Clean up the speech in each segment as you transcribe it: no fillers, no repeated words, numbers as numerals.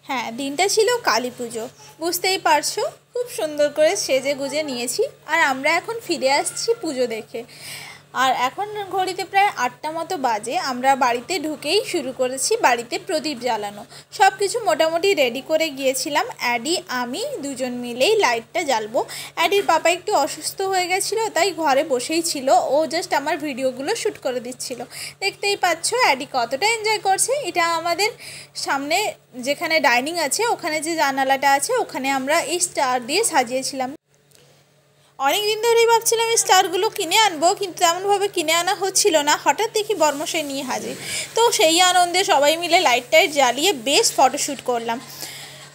হ্যাঁ, দিনটা ছিল কালী পুজো, বুঝতেই পারছো। খুব সুন্দর করে সেজে গুজে নিয়েছি। আর আমরা এখন ফিরে আসছি পুজো দেখে। আর এখন ঘড়িতে প্রায় 8টা মতো বাজে। আমরা বাড়িতে ঢুকেই শুরু করেছি বাড়িতে প্রদীপ জ্বালানো। সব কিছু মোটামুটি রেডি করে গিয়েছিলাম। অ্যাডি আমি দুজন মিলেই লাইটটা জ্বালবো। অ্যাডির পাপা একটু অসুস্থ হয়ে গেছিলো, তাই ঘরে বসেই ছিল। ও জাস্ট আমার ভিডিওগুলো শ্যুট করে দিচ্ছিল। দেখতেই পাচ্ছ অ্যাডি কতটা এনজয় করছে। এটা আমাদের সামনে যেখানে ডাইনিং আছে, ওখানে যে জানালাটা আছে, ওখানে আমরা এই স্টার দিয়ে সাজিয়েছিলাম। অনেক দিন ধরেই ভাবছিলাম এই স্টারগুলো কিনে আনবো, কিন্তু তেমনভাবে কিনে আনা হচ্ছিল না। হঠাৎ দেখি বর্মশাই নিয়ে হাজির। তো সেই আনন্দে সবাই মিলে লাইট টাইট জ্বালিয়ে বেশ ফটোশ্যুট করলাম।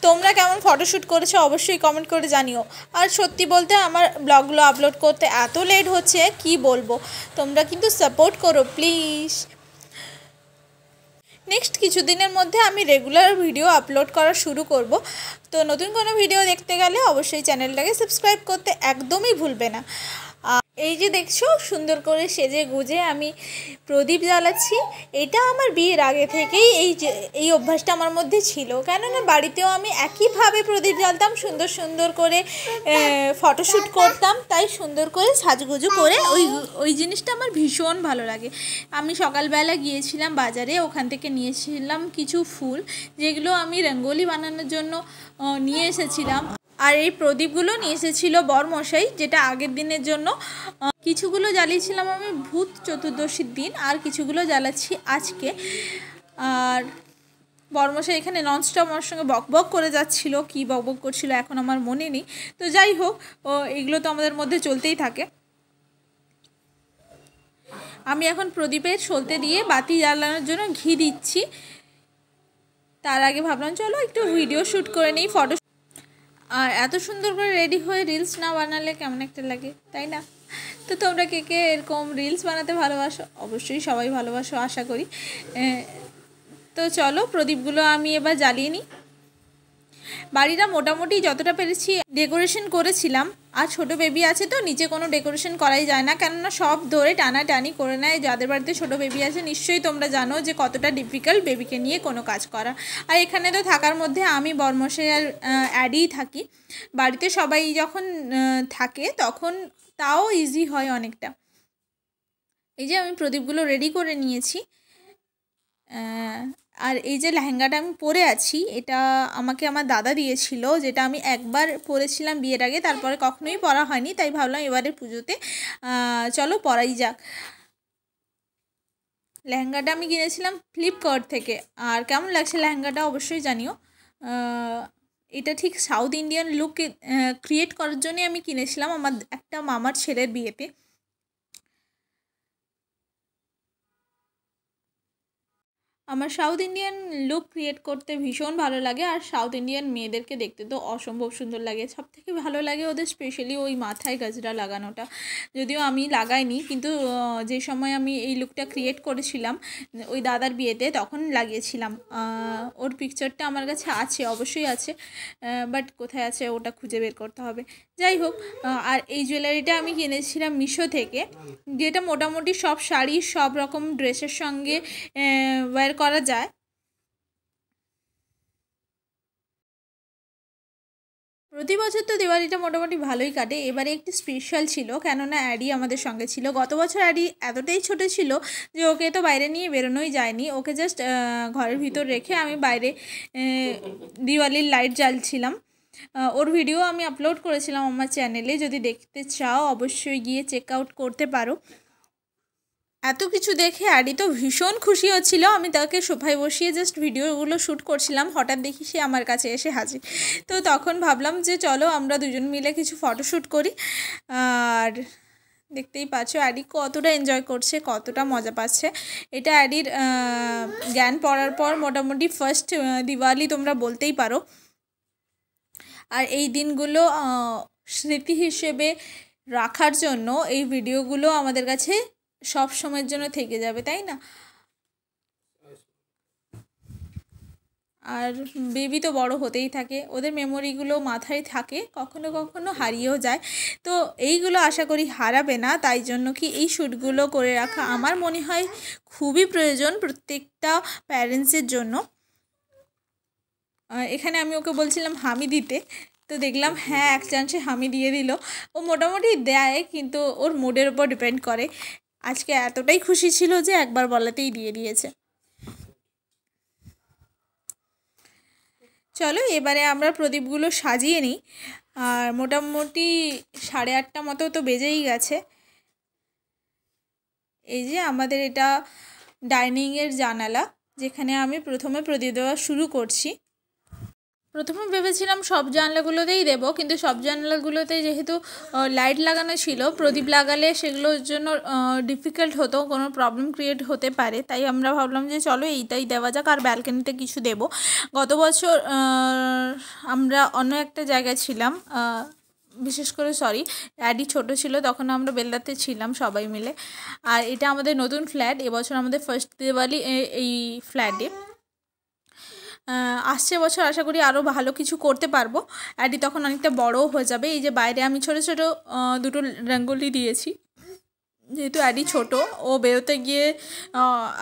তোমরা কেমন ফটোশ্যুট করেছো অবশ্যই কমেন্ট করে জানিও। আর সত্যি বলতে আমার ব্লগগুলো আপলোড করতে এত লেট হচ্ছে, কি বলবো। তোমরা কিন্তু সাপোর্ট করো প্লিজ। নেক্সট কিছুদিনের মধ্যে আমি রেগুলার ভিডিও আপলোড করা শুরু করব। তো নতুন কোনো ভিডিও দেখতে গেলে অবশ্যই চ্যানেলটাকে সাবস্ক্রাইব করতে একদমই ভুলবে না। এই যে দেখছো সুন্দর করে সেজে গুজে আমি প্রদীপ জ্বালাচ্ছি। এটা আমার বিয়ের আগে থেকেই এই অভ্যাসটা আমার মধ্যে ছিল। কেননা বাড়িতেও আমি একইভাবে প্রদীপ জ্বালতাম, সুন্দর সুন্দর করে ফটোশ্যুট করতাম। তাই সুন্দর করে সাজগুজু করে ওই জিনিসটা আমার ভীষণ ভালো লাগে। আমি সকালবেলা গিয়েছিলাম বাজারে, ওখান থেকে নিয়েছিলাম কিছু ফুল, যেগুলো আমি রঙ্গোলি বানানোর জন্য নিয়ে এসেছিলাম। আর এই প্রদীপগুলো নিয়ে এসেছিল বরমশাই, যেটা আগের দিনের জন্য। কিছুগুলো জ্বালিয়েছিলাম আমি ভূত চতুর্দশীর দিন, আর কিছুগুলো জ্বালাচ্ছি আজকে। আর বরমশাই এখানে ননস্টপ আমার সঙ্গে বকবক করে যাচ্ছিল, কি বকবক করছিল এখন আমার মনে নেই। তো যাই হোক, এগুলো তো আমাদের মধ্যে চলতেই থাকে। আমি এখন প্রদীপের সলতে দিয়ে বাতি জ্বালানোর জন্য ঘি দিচ্ছি। তার আগে ভাবলাম চলো একটু ভিডিও শ্যুট করে নিই, ফটো। আর এত সুন্দর করে রেডি হয়ে রিলস না বানালে কেমন একটা লাগে, তাই না? তো তোমরা কে কে এরকম রিলস বানাতে ভালোবাসো? অবশ্যই সবাই ভালোবাসো আশা করি। তো চলো প্রদীপগুলো আমি এবার জ্বালিয়ে নিই। বাড়িটা মোটামুটি যতটা পেরেছি ডেকোরেশন করেছিলাম। আর ছোটো বেবি আছে তো নিচে কোনো ডেকোরেশন করাই যায় না, কেননা সব ধরে টানাটানি করে নেয়। যাদের বাড়িতে ছোটো বেবি আছে নিশ্চয়ই তোমরা জানো যে কতটা ডিফিকাল্ট বেবিকে নিয়ে কোনো কাজ করা। আর এখানে তো থাকার মধ্যে আমি বরমশাই আর অ্যাডিই থাকি। বাড়িতে সবাই যখন থাকে তখন তাও ইজি হয় অনেকটা। এই যে আমি প্রদীপগুলো রেডি করে নিয়েছি। আর এই যে লেহেঙ্গাটা আমি পরে আছি, এটা আমাকে আমার দাদা দিয়েছিল, যেটা আমি একবার পরেছিলাম বিয়ের আগে, তারপরে কখনোই পরা হয়নি। তাই ভাবলাম এবারে পুজোতে চলো পরাই যাক। লেহেঙ্গাটা আমি কিনেছিলাম ফ্লিপকার্ট থেকে। আর কেমন লাগছে লেহেঙ্গাটা অবশ্যই জানিও। এটা ঠিক সাউথ ইন্ডিয়ান লুক ক্রিয়েট করার জন্যই আমি কিনেছিলাম আমার একটা মামার ছেলের বিয়েতে। আমার সাউথ ইন্ডিয়ান লুক ক্রিয়েট করতে ভীষণ ভালো লাগে। আর সাউথ ইন্ডিয়ান মেয়েদেরকে দেখতে তো অসম্ভব সুন্দর লাগে। সব থেকে ভালো লাগে ওদের স্পেশালি ওই মাথায় গজরা লাগানোটা। যদিও আমি লাগাইনি, কিন্তু যে সময় আমি এই লুকটা ক্রিয়েট করেছিলাম ওই দাদার বিয়েতে, তখন লাগিয়েছিলাম। ওর পিকচারটা আমার কাছে আছে, অবশ্যই আছে, বাট কোথায় আছে ওটা খুঁজে বের করতে হবে। যাই হোক, আর এই জুয়েলারিটা আমি কিনেছিলাম মিশো থেকে, যেটা মোটামুটি সব শাড়ি সব রকম ড্রেসের সঙ্গে ওয়্যার করা যায়। প্রতি বছর তো দিওয়ালিটা মোটামুটি ভালোই কাটে। এবারে একটু স্পেশাল ছিল, কেননা অ্যাডি আমাদের সঙ্গে ছিল। গত বছর অ্যাডি এতটাই ছোট ছিল যে ওকে তো বাইরে নিয়ে বেরোনোই যায়নি। ওকে জাস্ট ঘরের ভিতর রেখে আমি বাইরে দিওয়ালির লাইট জ্বালছিলাম। ওর ভিডিও আমি আপলোড করেছিলাম আমার চ্যানেলে, যদি দেখতে চাও অবশ্যই গিয়ে চেক আউট করতে পারো। এত কিছু দেখে অ্যাডি তো ভীষণ খুশি হচ্ছিল। আমি তাকে সোফায় বসিয়ে জাস্ট ভিডিওগুলো শ্যুট করছিলাম, হঠাৎ দেখি সে আমার কাছে এসে হাজির। তো তখন ভাবলাম যে চলো আমরা দুজন মিলে কিছু ফটোশ্যুট করি। আর দেখতেই পাচ্ছ অ্যাডি কতটা এনজয় করছে, কতটা মজা পাচ্ছে। এটা অ্যাডির জ্ঞান পড়ার পর মোটামুটি ফার্স্ট দিওয়ালি তোমরা বলতেই পারো। আর এই দিনগুলো স্মৃতি হিসেবে রাখার জন্য এই ভিডিওগুলো আমাদের কাছে সব সময়ের জন্য থেকে যাবে, তাই না? আর বেবি তো বড় হতেই থাকে, ওদের মেমোরিগুলো মাথায় থাকে, কখনো কখনো হারিয়েও যায়। তো এইগুলো আশা করি হারাবে না। তাই জন্য কি এই শ্যুটগুলো করে রাখা আমার মনে হয় খুবই প্রয়োজন প্রত্যেকটা প্যারেন্টসের জন্য। এখানে আমি ওকে বলছিলাম হামি দিতে, তো দেখলাম হ্যাঁ এক চান্সে হামি দিয়ে দিল। ও মোটামুটি দেয়, কিন্তু ওর মুডের উপর ডিপেন্ড করে। আজকে এতটাই খুশি ছিল যে একবার বলাতেই দিয়ে দিয়েছে। চলো এবারে আমরা প্রদীপগুলো সাজিয়ে নিই। আর মোটামুটি 8:30 মতো তো বেজেই গেছে। এই যে আমাদের এটা ডাইনিংয়ের জানালা, যেখানে আমি প্রথমে প্রদীপ দেওয়া শুরু করছি। প্রথমে ভেবেছিলাম সব জানলাগুলোতেই দেবো, কিন্তু সব জানলাগুলোতে যেহেতু লাইট লাগানো ছিল, প্রদীপ লাগালে সেগুলোর জন্য ডিফিকাল্ট হতো, কোনো প্রবলেম ক্রিয়েট হতে পারে। তাই আমরা ভাবলাম যে চলো এইটাই দেওয়া যাক, আর ব্যালকনিতে কিছু দেবো। গত বছর আমরা অন্য একটা জায়গায় ছিলাম, বিশেষ করে অ্যাডি ছোটো ছিল, তখন আমরা বেলদাতে ছিলাম সবাই মিলে। আর এটা আমাদের নতুন ফ্ল্যাট, এবছর আমাদের ফার্স্ট দিওয়ালি এই ফ্ল্যাটে। আসছে বছর আশা করি আরও ভালো কিছু করতে পারবো। অ্যাডি তখন অনেকটা বড়ও হয়ে যাবে। এই যে বাইরে আমি ছোটো ছোটো দুটো রঙ্গোলি দিয়েছি, যেহেতু অ্যাডি ছোটো, ও বেরোতে গিয়ে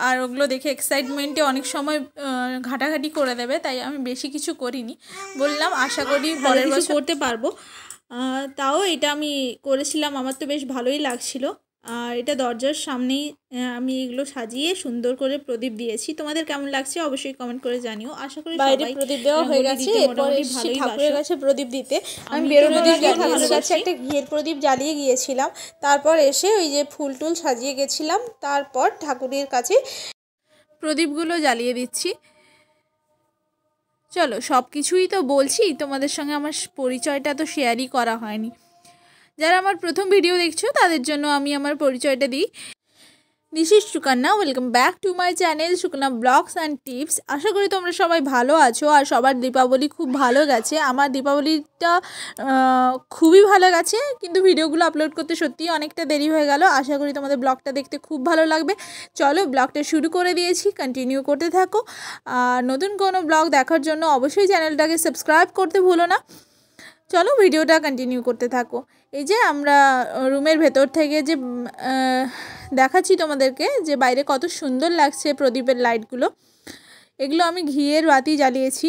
আর ওগুলো দেখে এক্সাইটমেন্টে অনেক সময় ঘাটাঘাটি করে দেবে, তাই আমি বেশি কিছু করিনি। বললাম আশা করি পরের বছর করতে পারবো। তাও এটা আমি করেছিলাম, আমার তো বেশ ভালোই লাগছিল। আর এটা দরজার সামনেই আমি এগুলো সাজিয়ে সুন্দর করে প্রদীপ দিয়েছি। তোমাদের কেমন লাগছে অবশ্যই কমেন্ট করে জানিও। আশা করি বাইরে প্রদীপ দেওয়া হয়ে গেছে, এরপর এসেছি ঠাকুরের কাছে প্রদীপ দিতে। আমি বেরোনোর আগে ঠাকুরের কাছে একটা ঘিয়ের প্রদীপ জ্বালিয়ে গিয়েছিলাম, তারপর এসে ওই যে ফুল টুল সাজিয়ে গেছিলাম, তারপর ঠাকুরের কাছে প্রদীপগুলো জ্বালিয়ে দিচ্ছি। চলো সব কিছুই তো বলছি, তোমাদের সঙ্গে আমার পরিচয়টা তো শেয়ারই করা হয়নি। যারা আমার প্রথম ভিডিও দেখছো তাদের জন্য আমি আমার পরিচয়টা দিই। This is Sukanya, welcome back to my channel Sukanya blogs and tips. আশা করি তোমরা সবাই ভালো আছো আর সবার দীপাবলি খুব ভালো গেছে। আমার দীপাবলিটা খুবই ভালো গেছে, কিন্তু ভিডিওগুলো আপলোড করতে সত্যিই অনেকটা দেরি হয়ে গেল। আশা করি তোমাদের ব্লগটা দেখতে খুব ভালো লাগবে। চলো ব্লগটা শুরু করে দিয়েছি, কন্টিনিউ করতে থাকো। আর নতুন কোনো ব্লগ দেখার জন্য অবশ্যই চ্যানেলটাকে সাবস্ক্রাইব করতে ভুলো না। চলো ভিডিওটা কন্টিনিউ করতে থাকো। এই যে আমরা রুমের ভেতর থেকে যে দেখাচ্ছি তোমাদেরকে যে বাইরে কত সুন্দর লাগছে প্রদীপের লাইটগুলো। এগুলো আমি ঘিয়ের বাতি জ্বালিয়েছি।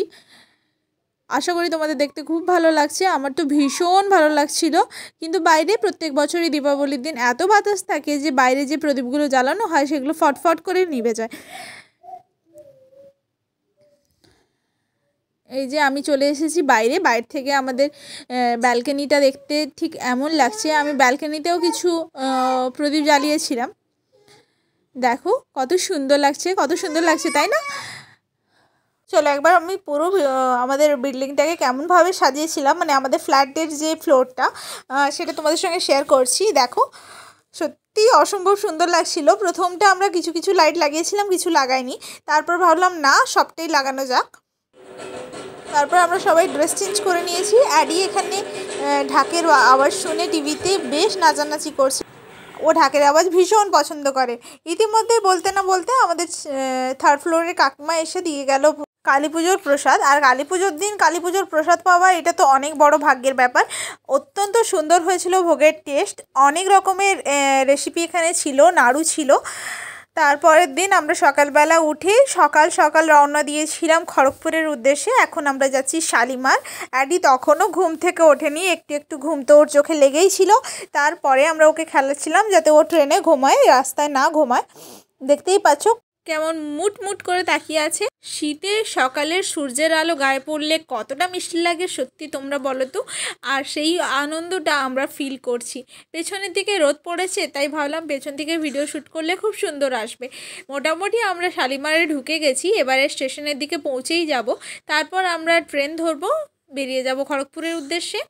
আশা করি তোমাদের দেখতে খুব ভালো লাগছে, আমার তো ভীষণ ভালো লাগছিল। কিন্তু বাইরে প্রত্যেক বছরই দীপাবলির দিন এত বাতাস থাকে যে বাইরে যে প্রদীপগুলো জ্বালানো হয় সেগুলো ফটফট করে নিভে যায়। এই যে আমি চলে এসেছি বাইরে থেকে আমাদের ব্যালকনিটা দেখতে ঠিক এমন লাগছে। আমি ব্যালকনিতেও কিছু প্রদীপ জ্বালিয়েছিলাম, দেখো কত সুন্দর লাগছে তাই না? চলো একবার আমি পুরো আমাদের বিল্ডিংটাকে কেমনভাবে সাজিয়েছিলাম, মানে আমাদের ফ্ল্যাটের যে ফ্লোরটা, সেটা তোমাদের সঙ্গে শেয়ার করছি। দেখো সত্যি অসম্ভব সুন্দর লাগছিল। প্রথমটা আমরা কিছু কিছু লাইট লাগিয়েছিলাম, কিছু লাগাইনি। তারপর ভাবলাম না সবটাই লাগানো যাক। তারপর আমরা সবাই ড্রেস চেঞ্জ করে নিয়েছি। অ্যাডি এখানে ঢাকের আওয়াজ শুনে টিভিতে বেশ নাচানাচি করছে। ও ঢাকের আওয়াজ ভীষণ পছন্দ করে। ইতিমধ্যে বলতে না বলতে আমাদের 3rd ফ্লোরের কাকিমা এসে দিয়ে গেল কালী পুজোর প্রসাদ। আর কালী পুজোর দিন কালী পুজোর প্রসাদ পাওয়া এটা তো অনেক বড় ভাগ্যের ব্যাপার। অত্যন্ত সুন্দর হয়েছিল ভোগের টেস্ট, অনেক রকমের রেসিপি এখানে ছিল, নাড়ু ছিল। তারপরের দিন আমরা সকালবেলা উঠে সকাল সকাল রওনা দিয়েছিলাম খড়গপুরের উদ্দেশ্যে। এখন আমরা যাচ্ছি শালিমার। অ্যাডি তখনও ঘুম থেকে ওঠেনি, একটু একটু ঘুম তো ওর চোখে লেগেই ছিল। তারপরে আমরা ওকে খেলাচ্ছিলাম যাতে ও ট্রেনে ঘুমায়, রাস্তায় না ঘুমায়। দেখতেই পাচ্ছ কেমন মুট করে তাকিয়ে আছে। শীতের সকালের সূর্যের আলো গায়ে পড়লে কতটা মিষ্টি লাগে সত্যি তোমরা বলো তো। আর সেই আনন্দটা আমরা ফিল করছি। পেছনের দিকে রোদ পড়েছে, তাই ভাবলাম পেছন থেকে ভিডিও শ্যুট করলে খুব সুন্দর আসবে। মোটামুটি আমরা শালিমারে ঢুকে গেছি, এবারে স্টেশনের দিকে পৌঁছেই যাব। তারপর আমরা ট্রেন ধরবো, বেরিয়ে যাব খড়গপুরের উদ্দেশ্যে।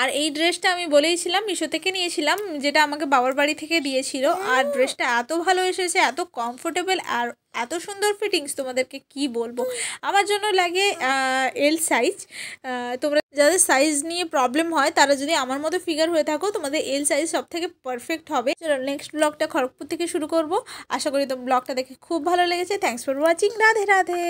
আর এই ড্রেসটা আমি বলেইছিলাম মিশো থেকে নিয়েছিলাম, যেটা আমাকে বাবার বাড়ি থেকে দিয়েছিল। আর ড্রেসটা এত ভালো এসেছে, এত কমফোর্টেবল আর এত সুন্দর ফিটিংস, তোমাদেরকে কি বলবো। আমার জন্য লাগে এল সাইজ। তোমরা যাদের সাইজ নিয়ে প্রবলেম হয় তারা যদি আমার মতো ফিগার হয়ে থাকো, তোমাদের এল সাইজ সব থেকে পারফেক্ট হবে। চলো নেক্সট ব্লগটা খড়গপুর থেকে শুরু করব। আশা করি তো ব্লগটা দেখে খুব ভালো লেগেছে। Thanks for watching. Radhe Radhe.